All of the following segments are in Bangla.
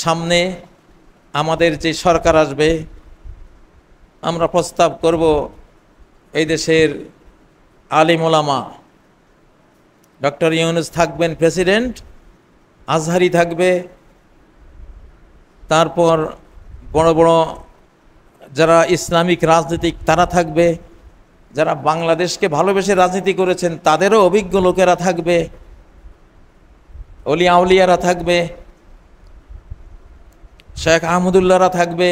সামনে আমাদের যে সরকার আসবে, আমরা প্রস্তাব করব এই দেশের আলিম ওলামা, ডক্টর ইউনূস থাকবেন প্রেসিডেন্ট, আজহারি থাকবে, তারপর বড় বড় যারা ইসলামিক রাজনীতিক তারা থাকবে, যারা বাংলাদেশকে ভালোবেসে রাজনীতি করেছেন তাদেরও অভিজ্ঞ লোকেরা থাকবে, অলি আউলিয়ারা থাকবে, শেখ আহমদুল্লাহরা থাকবে,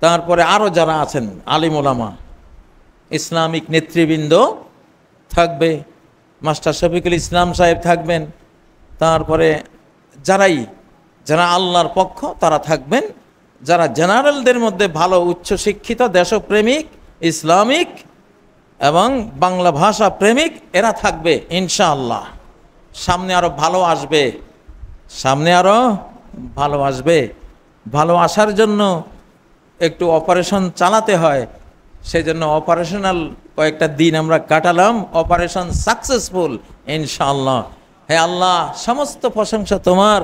তারপরে আরও যারা আছেন আলিম ওলামা ইসলামিক নেতৃবৃন্দ থাকবে, মাস্টার শফিকুল ইসলাম সাহেব থাকবেন, তারপরে যারা আল্লাহর পক্ষ তারা থাকবেন, যারা জেনারেলদের মধ্যে ভালো উচ্চশিক্ষিত দেশপ্রেমিক ইসলামিক এবং বাংলা ভাষা প্রেমিক এরা থাকবে ইনশাআল্লাহ। সামনে আরো ভালো আসবে, সামনে আরো ভালো আসবে। ভালো আসার জন্য একটু অপারেশন চালাতে হয়, সেই জন্য অপারেশনাল কয়েকটা দিন আমরা কাটালাম, অপারেশন সাকসেসফুল ইনশাআল্লাহ। হে আল্লাহ, সমস্ত প্রশংসা তোমার,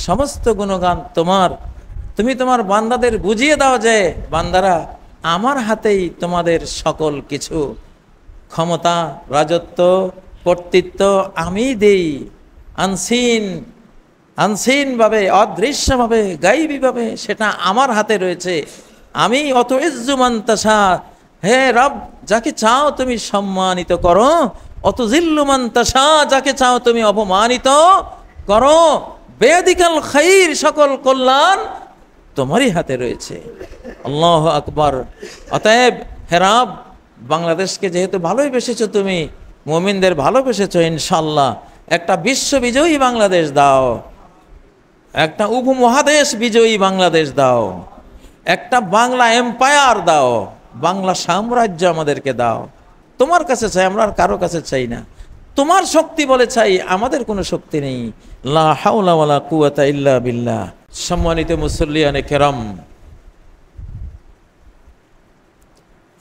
সমস্ত গুণগান তোমার। তুমি তোমার বান্দাদের বুঝিয়ে দাও যে বান্দারা আমার হাতেই তোমাদের সকল কিছু, ক্ষমতা রাজত্ব কর্তৃত্ব আমি দেই, আনসিনভাবে অদৃশ্যভাবে গাইবীভাবে সেটা আমার হাতে রয়েছে। আমি অত ইজ্জুমান্তাসা, হে রব যাকে চাও তুমি সম্মানিত করো, অত জিল্লুমান্তাসা যাকে চাও তুমি অপমানিত করো। বেদিকাল খাইর, সকল কল্যাণ তোমারই হাতে রয়েছে। আল্লাহু আকবার। অতএব হে রব, বাংলাদেশকে যেহেতু ভালোবেসেছো তুমি, মুমিনদের ভালোবেসেছো, ইনশাআল্লাহ একটা বিশ্ববিজয়ী বাংলাদেশ দাও, একটা উপমহাদেশ বিজয়ী বাংলাদেশ দাও, একটা বাংলা এম্পায়ার দাও, বাংলা সাম্রাজ্য আমাদেরকে দাও। তোমার কাছে চাই, আমরা আর কারো কাছে চাই না। তোমার শক্তি বলে চাই, আমাদের কোনো শক্তি নেই। লা হাওলা ওয়ালা কুওয়াতা ইল্লা বিল্লাহ। সম্মানিত মুসল্লিয়ানে কেরাম,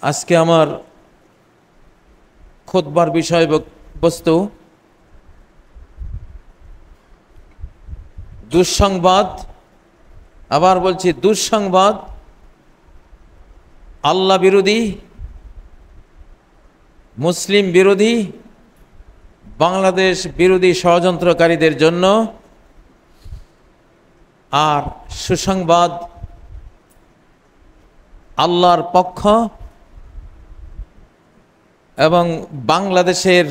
আজকে আমার খুতবার বিষয়বস্তু দুঃসংবাদ, আবার বলছি দুঃসংবাদ, আল্লাহ বিরোধী, মুসলিম বিরোধী, বাংলাদেশ বিরোধী ষড়যন্ত্রকারীদের জন্য। আর সুসংবাদ আল্লাহর পক্ষ এবং বাংলাদেশের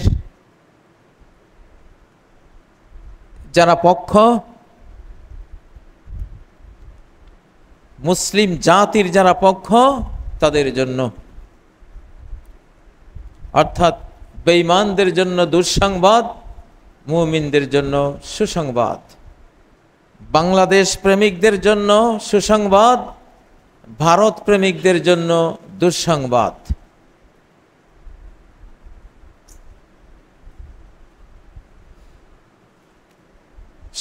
যারা পক্ষ, মুসলিম জাতির যারা পক্ষ তাদের জন্য, অর্থাৎ বেঈমানদের জন্য দুঃসংবাদ, মুমিনদের জন্য সুসংবাদ। বাংলাদেশ প্রেমিকদের জন্য সুসংবাদ, ভারত প্রেমিকদের জন্য দুঃসংবাদ।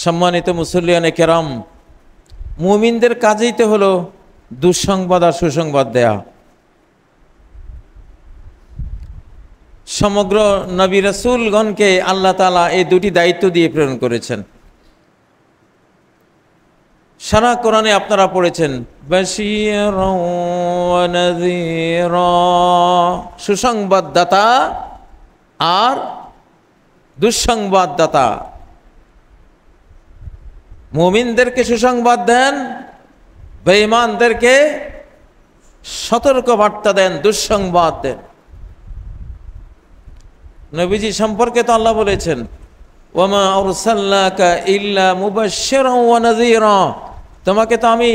সম্মানিত মুসল্লিয়ানে কেরাম, মুমিনদের কাজেই তো হলো দুঃসংবাদ আর সুসংবাদ দেয়া। সমগ্র নবী রাসূলগণকে আল্লাহ তাআলা এই দুটি দায়িত্ব দিয়ে প্রেরণ করেছেন। সারা কোরআনে আপনারা পড়েছেন বাশীরাও ওয়া নাযীরা, সুসংবাদদাতা আর দুঃসংবাদদাতা। মুমিনদেরকে সুসংবাদ দেন, বেঈমানদেরকে সতর্ক বার্তা দেন, দুঃসংবাদ দেন। নবীজি সম্পর্কে তো আল্লাহ বলেছেন ওয়ামা আরসালনাকা ইল্লা মুবাশশিরাও ওয়া নাযীরা, তোমাকে তো আমি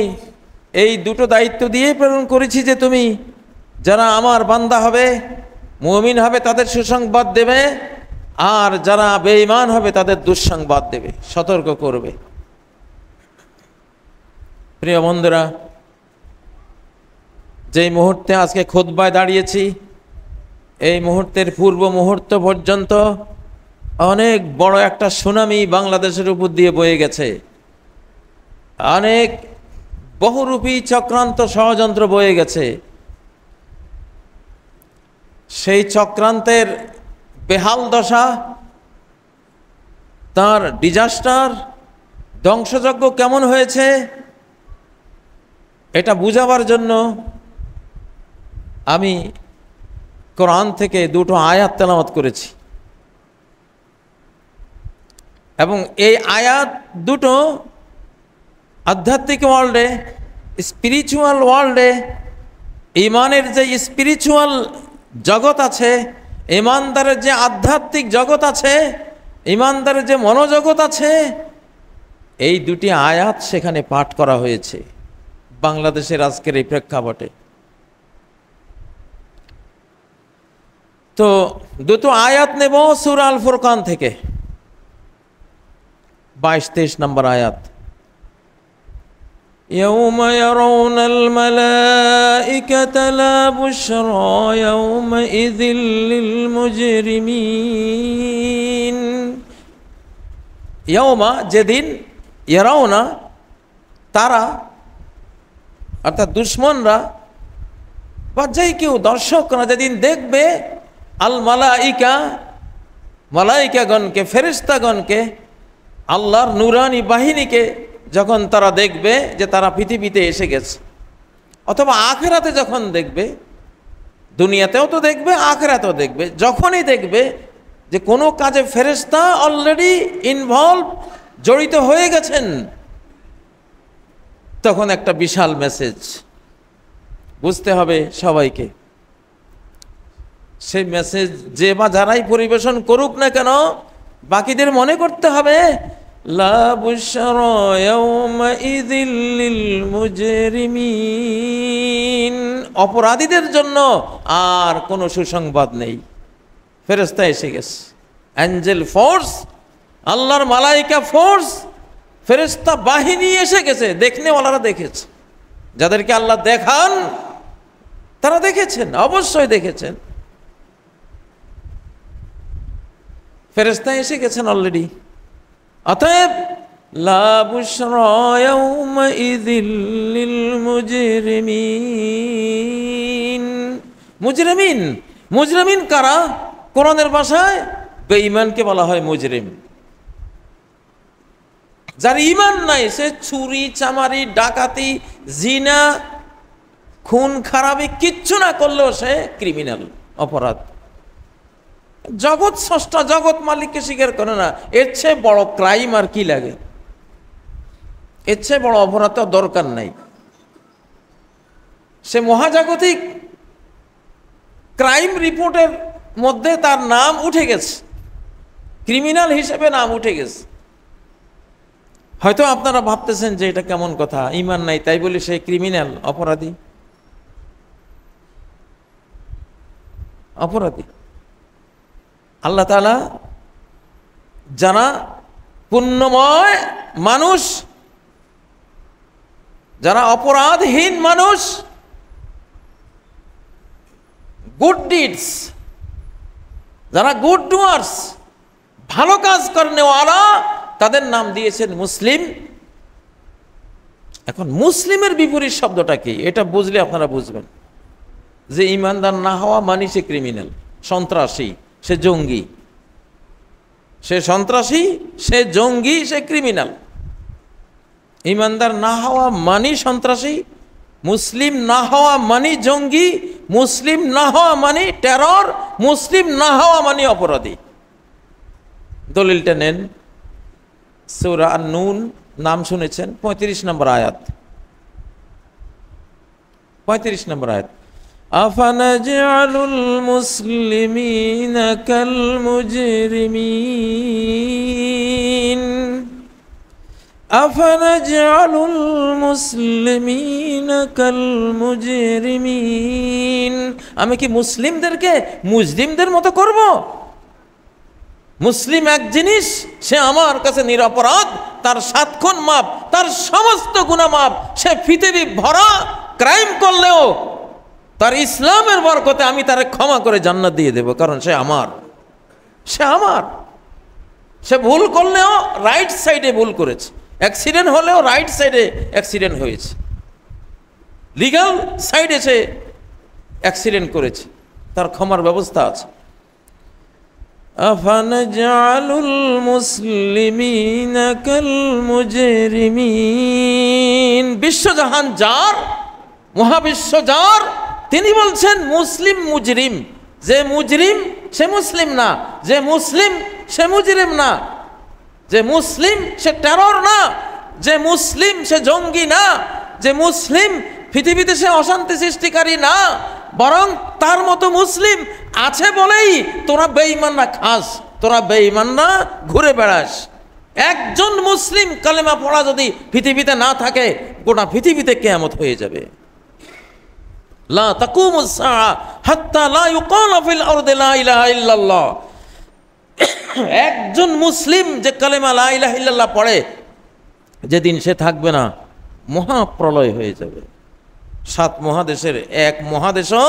এই দুটো দায়িত্ব দিয়ে প্রেরণ করেছি যে তুমি যারা আমার বান্দা হবে, মুমিন হবে, তাদের সুসংবাদ দেবে, আর যারা বেঈমান হবে তাদের দুঃসংবাদ দেবে, সতর্ক করবে। প্রিয় বন্ধুরা, যেই মুহূর্তে আজকে খুতবায় দাঁড়িয়েছি, এই মুহূর্তের পূর্ব মুহূর্ত পর্যন্ত অনেক বড় একটা সুনামি বাংলাদেশের উপর দিয়ে বয়ে গেছে। অনেক বহুরূপী চক্রান্ত ষড়যন্ত্র বয়ে গেছে। সেই চক্রান্তের বেহাল দশা, তার ডিজাস্টার ধ্বংসযজ্ঞ কেমন হয়েছে এটা বুঝাবার জন্য আমি কোরআন থেকে দুটো আয়াত তেলাওয়াত করেছি, এবং এই আয়াত দুটো আধ্যাত্মিক ওয়ার্ল্ডে, স্পিরিচুয়াল ওয়ার্ল্ডে, ইমানের যে স্পিরিচুয়াল জগৎ আছে, ইমানদারের যে আধ্যাত্মিক জগৎ আছে, ইমানদারের যে মনোজগৎ আছে, এই দুটি আয়াত সেখানে পাঠ করা হয়েছে বাংলাদেশের আজকের এই প্রেক্ষাপটে। তো দুটো আয়াত নেব সূরা আল ফুরকান থেকে, 22-23 নম্বর আয়াত। يوم يرون الملائكة لا بشرى يومئذ للمجرمين। ইয়ৌমা, যেদিন, ইয়ারাউনা, তারা অর্থাৎ দুশ্মনরা বা যেই কেউ দর্শকরা যেদিন দেখবে আল মালাইকা, মালাইকাগণকে, ফেরেশতাগণকে, আল্লাহর নুরানি বাহিনীকে যখন তারা দেখবে যে তারা পৃথিবীতে এসে গেছে, অথবা আখিরাতে যখন দেখবে, দুনিয়াতেও তো দেখবে, আখিরাতেও দেখবে, যখনই দেখবে যে কোনো কাজে ফেরেশতা অলরেডি ইনভলভ, জড়িত হয়ে গেছেন, তখন একটা বিশাল মেসেজ বুঝতে হবে সবাইকে। সেই মেসেজ যে বা যারাই পরিবেশন করুক না কেন, বাকিদের মনে করতে হবে লা বুশরা ইয়াওমাইযিল লিল মুজরিমিন, অপরাধীদের জন্য আর কোনো সুসংবাদ নেই। ফেরেশতা এসে গেছে, অ্যাঞ্জেল ফোর্স, আল্লাহর মালাইকা ফোর্স, ফেরেশতা বাহিনী এসে গেছে। দেখনেওয়ালারা দেখেছে, যাদেরকে আল্লাহ দেখান তারা দেখেছেন, অবশ্যই দেখেছেন। ফেরেশতা এসে গেছেন অলরেডি। অতএব লা বুশরা ইয়াওমাইযিল লিল মুজরিমিন। মুজরিমিন, মুজরিমিন কারা? কোরআনের ভাষায় বেঈমানকে বলা হয় মুজরিম। যার ঈমান নাই, সে চুরি, চামারি, ডাকাতি, জিনা, খুন খারাপি কিচ্ছু না করলেও সে ক্রিমিনাল, অপরাধ। জগৎ স্রষ্টা, জগৎ মালিককে স্বীকার করে না, এর চেয়ে বড় ক্রাইম আর কি লাগে? এর চেয়ে বড় অপরাধ তো দরকার নাই। সে মহাজাগতিক ক্রাইম রিপোর্টের মধ্যে তার নাম উঠে গেছে, ক্রিমিনাল হিসেবে নাম উঠে গেছে। হয়তো আপনারা ভাবতেছেন যে এটা কেমন কথা, ঈমান নাই তাই বলে সে ক্রিমিনাল, অপরাধী। অপরাধী আল্লাহ তাআলা যারা পুণ্যময় মানুষ, যারা অপরাধহীন মানুষ, গুড ডিডস, যারা গুড ডুয়ার্স, ভালো কাজ করেনওয়ালা, তাদের নাম দিয়েছেন মুসলিম। এখন মুসলিমের বিপরীত শব্দটা কি এটা বুঝলে আপনারা বুঝবেন যে ইমানদার না হওয়া মানে সে ক্রিমিনাল, সন্ত্রাসী, সে জঙ্গি। সে সন্ত্রাসী, সে জঙ্গি, সে ক্রিমিনাল। ইমানদার না হওয়া মানি সন্ত্রাসী, মুসলিম না হওয়া মানি জঙ্গি, মুসলিম না হওয়া মানি টেরর, মুসলিম না হওয়া মানি অপরাধী। দলিলটা নেন, সূরা আন-নূন, নাম শুনেছেন, 35 নম্বর আয়াত। 35 নম্বর আয়াত। আফানাজআলুল মুসলিমিনা কাল মুজরিমিন, আফানাজআলুল মুসলিমিনা কাল মুজরিমিন। আমি কি মুসলিমদেরকে মুজরিমদের মতো করব? মুসলিম এক জিনিস, সে আমার কাছে নিরপরাধ, তার 7 খুন মাপ, তার সমস্ত গুনাহ মাপ। সে পৃথিবী ভরা ক্রাইম করলেও তার ইসলামের বরকতে আমি তারে ক্ষমা করে জান্নাত দিয়ে দেব, কারণ সে আমার। সে আমার। সে ভুল করলেও রাইট সাইডে ভুল করেছে, অ্যাক্সিডেন্ট হলেও রাইট সাইডে অ্যাক্সিডেন্ট হয়েছে, লিগ্যাল সাইডে সে অ্যাক্সিডেন্ট করেছে, তার ক্ষমার ব্যবস্থা আছে। আফানাজআলুল মুসলিমিনা কাল মুজরিমিন। বিশ্বজাহান যার, মহাবিশ্ব যার, তিনি বলছেন মুসলিম মুজরিম। যে মুজরিম সে মুসলিম না, যে মুসলিম সে মুজরিম না, যে মুসলিম সে টেরর না, যে মুসলিম সে জঙ্গি না, যে মুসলিম পৃথিবীতে সে অশান্তি সৃষ্টিকারী না, বরং তার মতো মুসলিম আছে বলেই তোরা বেঈমান না খাস, তোরা বেঈমান না ঘুরে বেড়াস। একজন মুসলিম কালেমা পড়া যদি পৃথিবীতে না থাকে, গোটা পৃথিবীতে কিয়ামত হয়ে যাবে। লা তাকুমুস সাআ হাত্তা লা ইউকাল ফিল আরদি লা ইলাহা ইল্লাল্লাহ। একজন মুসলিম যে কালেমা লা ইলাহা ইল্লাল্লাহ পড়ে, যেদিন সে থাকবে না, মহাপ্রলয় হয়ে যাবে। 7 মহাদেশের এক মহাদেশও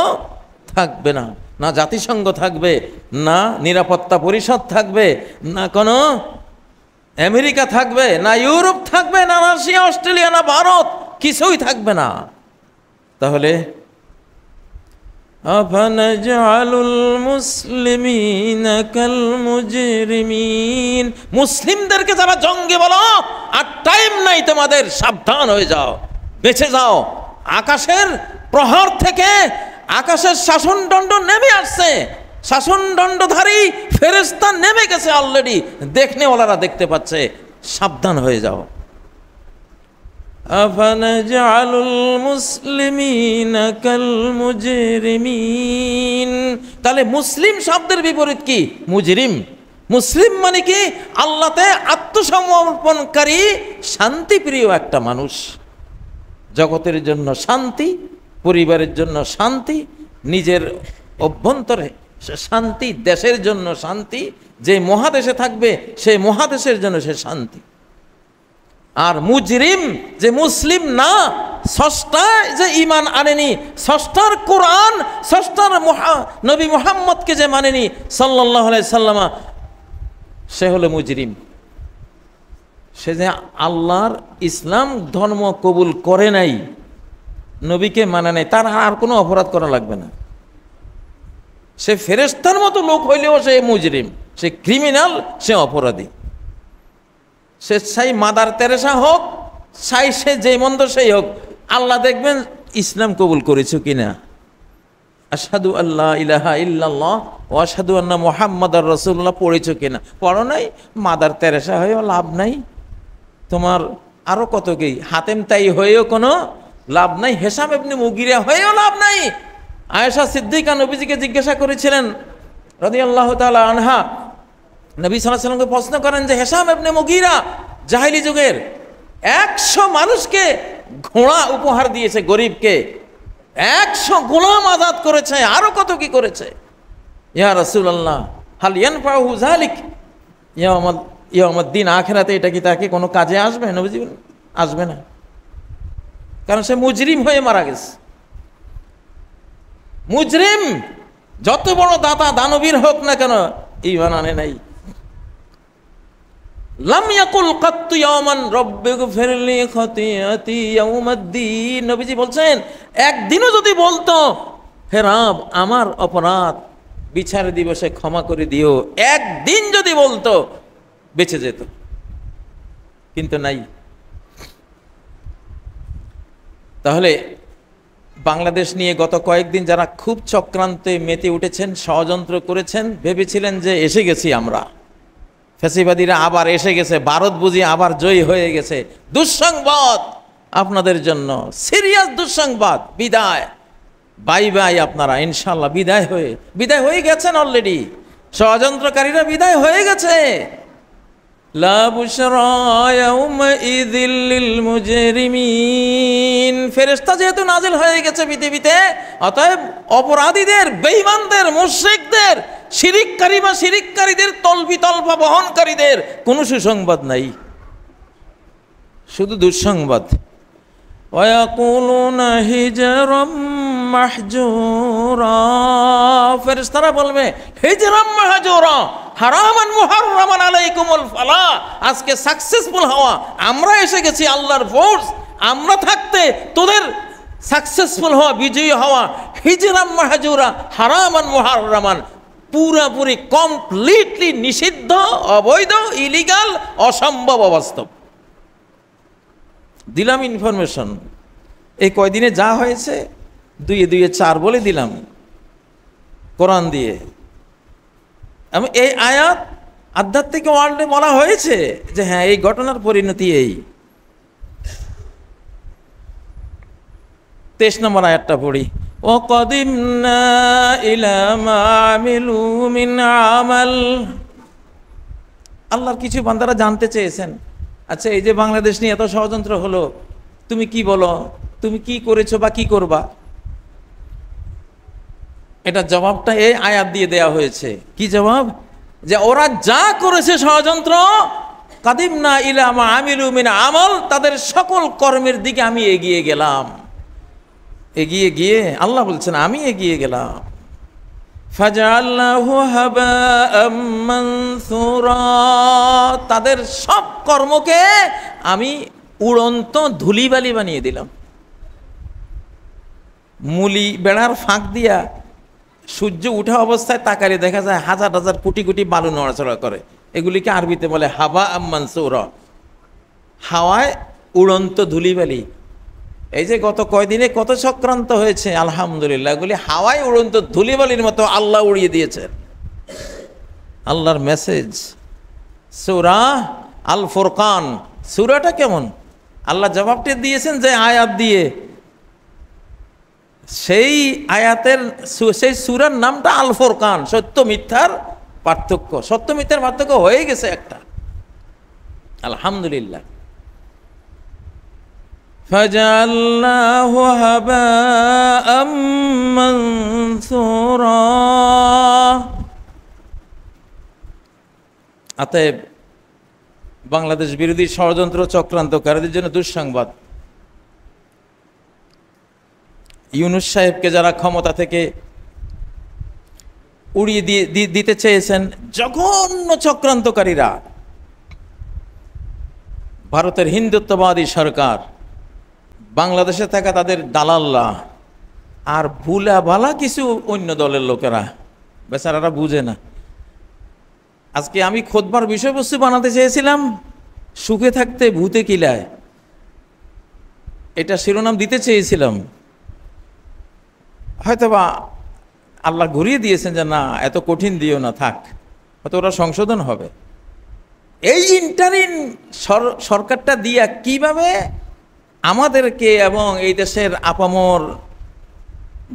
থাকবে না, না জাতিসংঘ থাকবে, না নিরাপত্তা পরিষদ থাকবে, না কোনো আমেরিকা থাকবে, না ইউরোপ থাকবে, না রাশিয়া, অস্ট্রেলিয়া, না ভারত, কিছুই থাকবে না। তাহলে আফানাজআলুল মুসলিমিনা কাল মুজরিমিন, মুসলিমদেরকে যারা জঙ্গি বলো, আর টাইম নাই তোমাদের, সাবধান হয়ে যাও, বেঁচে যাও। আকাশের প্রহার থেকে আকাশের শাসনদণ্ড নেমে আসছে, শাসনদণ্ডধারী ফেরেশতা নেমে গেছে অলরেডি, দেখনেওয়ালারা দেখতে পাচ্ছে, সাবধান হয়ে যাও। আফানাজআলুল মুসলিমিনা কাল মুজরিমিন। তাহলে মুসলিম শব্দের বিপরীত কি? মুজরিম। মুসলিম মানে কি? আল্লাহতে আত্মসমর্পণকারী, শান্তিপ্রিয় একটা মানুষ। জগতের জন্য শান্তি, পরিবারের জন্য শান্তি, নিজের অভ্যন্তরে শান্তি, দেশের জন্য শান্তি, যে মহাদেশে থাকবে সেই মহাদেশের জন্য সে শান্তি। আর মুজরিম যে মুসলিম না, স্রষ্টায় যে ঈমান আনেনি, স্রষ্টার কোরআন, স্রষ্টার নবী মুহাম্মদকে যে মানেনি সাল্লাল্লাহু আলাইহি সাল্লাম, সে হলো মুজরিম। সে যে আল্লাহর ইসলাম ধর্ম কবুল করে নাই, নবীকে মানে নাই, তার আর কোনো অপরাধ করা লাগবে না। সে ফেরেশতার মতো লোক হইলেও সে মুজরিম, সে ক্রিমিনাল, সে অপরাধী। সে চাই মাদার তেরেসা হোক, চাই সে যে মন্দ সেই হোক, আল্লাহ দেখবেন ইসলাম কবুল করেছো কিনা। আশহাদু আল্লাহ ইলাহা ইল্লাল্লাহ ও আশহাদু আন্না মুহাম্মাদার রাসূলুল্লাহ পড়েছো কিনা। পড়ো নাই, মাদার তেরেসা হয়েও লাভ নাই, তোমার আরো কত কি হাতেম তাই হয়েও কোনো লাভ নাই, হেশাম ইবনে মুগিরা হয়েও লাভ নাই। আয়েশা সিদ্দিকা নবীজিকে জিজ্ঞাসা করেছিলেন রাদিয়াল্লাহু তাআলা আনহা, নবী সাল্লাল্লাহু আলাইহি ওয়াসাল্লামকে প্রশ্ন করেন যে হেশাম ইবনে মুগিরা জাহেলি যুগের 100 মানুষকে ঘোড়া উপহার দিয়েছে, গরিবকে 100 গোলাম আজাদ করেছে, আরো কত কি করেছে। ইয়া রাসূলুল্লাহ হাল ইয়ানফাহু যালিক ইয়াউমুদ্দিন, আখিরাতে এটা কি তাকে কোনো কাজে আসবে? নবীজি বলেন আসবে না, কারণ সে মুজরিম হয়ে মারা গেছে। মুজরিম যত বড় দাতা দানবীর হোক না কেন, ঈমান আনে নাই। লাম ইয়াকুল কাত্তু ইয়াওমান রব্বিগফিরলি খাতিয়াতি ইয়াউমাদ্দিন, নবীজি বলছেন একদিনও যদি বলতো হে রব আমার অপরাধ বিচার দিবসে ক্ষমা করে দিও, একদিন যদি বলতো বেঁচে যেত, কিন্তু নাই। তাহলে বাংলাদেশ নিয়ে গত কয়েকদিন যারা খুব চক্রান্তে মেতে উঠেছেন, ষড়যন্ত্র করেছেন, ভেবেছিলেন যে এসে গেছি আমরা, ফ্যাসিবাদীরা আবার এসে গেছে, ভারত বুঝি আবার জয়ী হয়ে গেছে। দুঃসংবাদ আপনাদের জন্য, সিরিয়াস দুঃসংবাদ। বিদায়, বাই বাই, আপনারা ইনশাল্লাহ বিদায় হয়ে গেছেন অলরেডি। ষড়যন্ত্রকারীরা বিদায় হয়ে গেছে। লা বুশরা ইয়াউমাইযিল লিল মুজরিমিন, ফেরেশতা যেহেতু নাজিল হয়ে গেছে পৃথিবীতে, অতএব অপরাধীদের, বেঈমানদের, মুশরিকদের, শিরিককারী বা শিরিককারীদের, তলবিতলবা বহনকারীদের কোনো সুসংবাদ নাই, শুধু দুঃসংবাদ। ওয়ায়াকুলুনা হিজরাম মাহজুরা, ফেরেশতারা বলবে হিজরাম মাহজুরা, হারামান মুহাররামান আলাইকুমুল ফালাহ, আজকে সাকসেসফুল হওয়া, আমরা এসে গেছি আল্লাহর ফোর্স, আমরা থাকতে তোদের সাকসেসফুল হওয়া, বিজয়ী হওয়া, হিজরাম মাহজুরা, হারামান মুহাররামান, পুরাপুরি কমপ্লিটলি নিষিদ্ধ, অবৈধ, ইলিগাল, অসম্ভব, অবাস্তব। দিলাম ইনফরমেশন। এই কয়দিনে যা হয়েছে দুইয়ে দুইয়ে চার বলে দিলাম কোরআন দিয়ে। আমি এই আয়াত আধ্যাত্মিক ওয়ার্ল্ডে বলা হয়েছে যে হ্যাঁ এই ঘটনার পরিণতি এই। 23 নম্বর আয়াতটা পড়ি। وَقَدِمْنَا إِلَى مَا عَمِلُوا مِنْ عَمَلٍ। আল্লাহর কিছু বান্দারা জানতে চেয়েছেন, আচ্ছা এই যে বাংলাদেশ নিয়ে এত ষড়যন্ত্র হলো, তুমি কি বলো, তুমি কি করেছো বা কি করবা? এটা জবাবটা এই আয়াত দিয়ে দেয়া হয়েছে। কি জবাব? যে ওরা যা করেছে ষড়যন্ত্র, কাদিমনা ইলা মা আমিলু মিন আমল, তাদের সকল কর্মের দিকে আমি এগিয়ে গেলাম। এগিয়ে গিয়ে আল্লাহ বলছেন আমি এগিয়ে গেলাম। ফাজআলনাহু হাবাআম মানসুরা, তাদের সব কর্মকে আমি উড়ন্ত ধুলিবালি বানিয়ে দিলাম। মুলি বেড়ার ফাঁক দিয়া সূর্য উঠা অবস্থায় তাকালে দেখা যায় হাজার হাজার কোটি কোটি বালু নড়াচড়া করে। এগুলিকে আরবিতে বলে হাবা মানসুরা, হাওয়ায় উড়ন্ত ধুলিবালি। এই যে গত কয়দিনে কত চক্রান্ত হয়েছে, আলহামদুলিল্লাহ এগুলি হাওয়ায় উড়ন্ত ধুলিবালির মতো আল্লাহ উড়িয়ে দিয়েছেন। আল্লাহর মেসেজ। সূরা আল ফুরকান, সূরাটা কেমন? আল্লাহ জবাবটি দিয়েছেন যে আয়াত দিয়ে। সেই আয়াতের সেই সূরার নামটা আল ফুরকান, সত্য মিথ্যার পার্থক্য। সত্য মিথ্যার পার্থক্য হয়ে গেছে একটা, আলহামদুলিল্লাহ। فَجَعَلْنَاهُ هَبَاءً مَنْثُورًا। অতএব বাংলাদেশ বিরোধী ষড়যন্ত্র চক্রান্তকারীদের জন্য দুঃসংবাদ। ইউনূস সাহেবকে যারা ক্ষমতা থেকে উড়িয়ে দিতে চেয়েছেন, জঘন্য চক্রান্তকারীরা, ভারতের হিন্দুত্ববাদী সরকার, বাংলাদেশে থাকা তাদের দালাল্লা, আর ভুলা ভালা কিছু অন্য দলের লোকেরা, বেচারারা বুঝে না। আজকে আমি খুতবার বিষয়বস্তু বানাতে চেয়েছিলাম সুখে থাকতে ভূতে কিলায়, এটা শিরোনাম দিতে চেয়েছিলাম। হয়তোবা আল্লাহ ঘুরিয়ে দিয়েছেন যে না এত কঠিন দিও না, থাক, হয়তো ওরা সংশোধন হবে। এই ইন্টারিম সরকারটা দিয়া কিভাবে আমাদেরকে এবং এই দেশের আপামর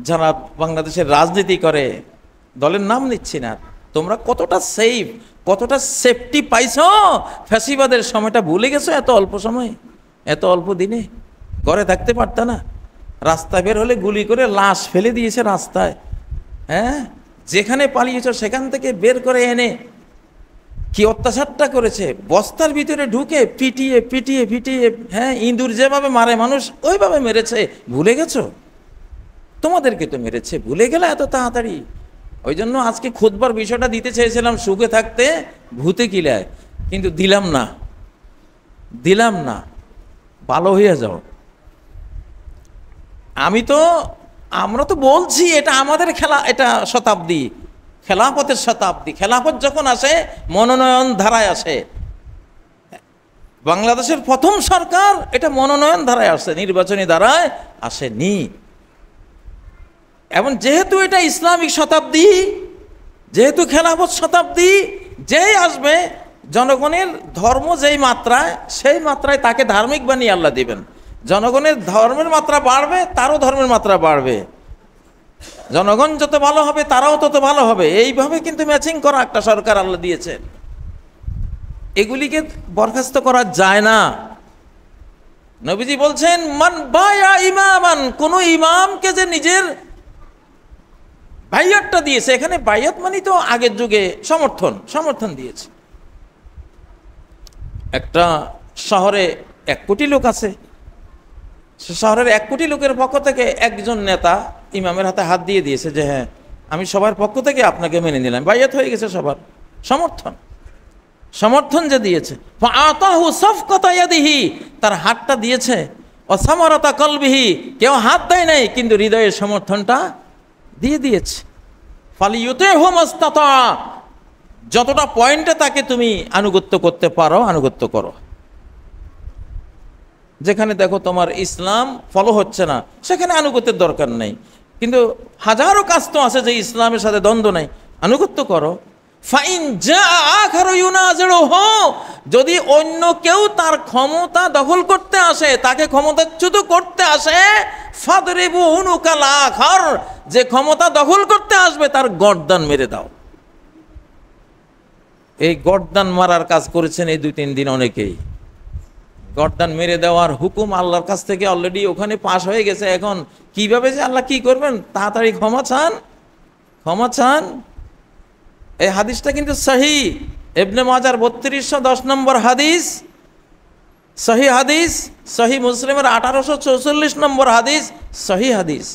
যারা বাংলাদেশের রাজনীতি করে, দলের নাম নিচ্ছি না, তোমরা কতটা সেফ, কতটা সেফটি পাইছো? ফ্যাসিবাদের সময়টা ভুলে গেছো? এত অল্প সময়, এত অল্প দিনে ঘরে থাকতে পারত না? রাস্তা বের হলে গুলি করে লাশ ফেলে দিয়েছে রাস্তায়। হ্যাঁ, যেখানে পালিয়েছ সেখান থেকে বের করে এনে কি অত্যাচারটা করেছে, বস্তার ভিতরে ঢুকে পিটিয়ে পিটিয়ে পিটিয়ে, হ্যাঁ, ইঁদুর যেভাবে মারে মানুষ ওইভাবে মেরেছে। ভুলে গেছো? তোমাদেরকে তো মেরেছে, ভুলে গেলে এত তাড়াতাড়ি? ওই জন্য আজকে খুতবার বিষয়টা দিতে চেয়েছিলাম সুখে থাকতে ভূতে কিলায়, কিন্তু দিলাম না। ভালো হয়ে যাও। আমরা তো বলছি এটা আমাদের খেলা, এটা শতাব্দী, খেলাফতের শতাব্দী। খেলাফত যখন আসে মনোনয়ন ধারায় আসে। বাংলাদেশের প্রথম সরকার এটা মনোনয়ন ধারায় আসে, নির্বাচনী ধারায় আসেনি। এবং যেহেতু এটা ইসলামিক শতাব্দী, যেহেতু খেলাফত শতাব্দী, যেই আসবে জনগণের ধর্ম যেই মাত্রায়, সেই মাত্রায় তাকে ধার্মিক বানিয়ে আল্লাহ দিবেন। জনগণের ধর্মের মাত্রা বাড়বে, তারও ধর্মের মাত্রা বাড়বে। জনগণ যত ভালো হবে তারাও তত ভালো হবে। এইভাবে কিন্তু ম্যাচিং করা একটা সরকার আল্লাহ দিয়েছেন। এগুলিকে বরখাস্ত করা যায় না। নবীজি বলছেন মান বায়া ইমামান, কোন ইমামকে যে নিজের বাইয়াতটা দিয়েছে, এখানে বাইয়াত মানে তো আগের যুগে সমর্থন দিয়েছে। একটা শহরে 1 কোটি লোক আছে, সে শহরের 1 কোটি লোকের পক্ষ থেকে একজন নেতা ইমামের হাতে হাত দিয়ে দিয়েছে যে হ্যাঁ আমি সবার পক্ষ থেকে আপনাকে মেনে নিলাম, বাইয়াত হয়ে গেছে সবার। সমর্থন যে দিয়েছে, ফাআতাহু সাফকাতা ইয়াদিহি, তার হাতটা দিয়েছে, ওয়াসামারাতা কলবিহি, কেউ হাত দেয় নাই কিন্তু হৃদয়ের সমর্থনটা দিয়ে দিয়েছে। ফালিয়ুতিহু মাস্তাতা, যতটা পয়েন্টে তাকে তুমি আনুগত্য করতে পারো আনুগত্য করো। যেখানে দেখো তোমার ইসলাম ফলো হচ্ছে না, সেখানে আনুগত্যের দরকার নেই। কিন্তু হাজারো কাজ তো আছে যে ইসলামের সাথে দ্বন্দ্ব নেই, আনুগত্য করো। ফাইন যা আখারু ইউনাজিরুহু, যদি অন্য কেউ তার ক্ষমতা দখল করতে আসে, তাকে ক্ষমতাচ্যুত করতে আসে, ফাদরিবু উনুকাল আখার, যে ক্ষমতা দখল করতে আসবে তার গর্দান মেরে দাও। এই গর্দান মারার কাজ করেছেন এই 2-3 দিন অনেকেই। গর্দান মেরে দেওয়ার হুকুম আল্লাহর কাছ থেকে অলরেডি ওখানে পাশ হয়ে গেছে। এখন কিভাবে যে আল্লাহ কি করবেন, তাড়াতাড়ি ক্ষমা চান, ক্ষমা চান। এই হাদিসটা কিন্তু সহিহ, ইবনে মাজার 3210 নম্বর হাদিস, সহিহ হাদিস। সহিহ মুসলিমের 1844 নম্বর হাদিস, সহিহ হাদিস।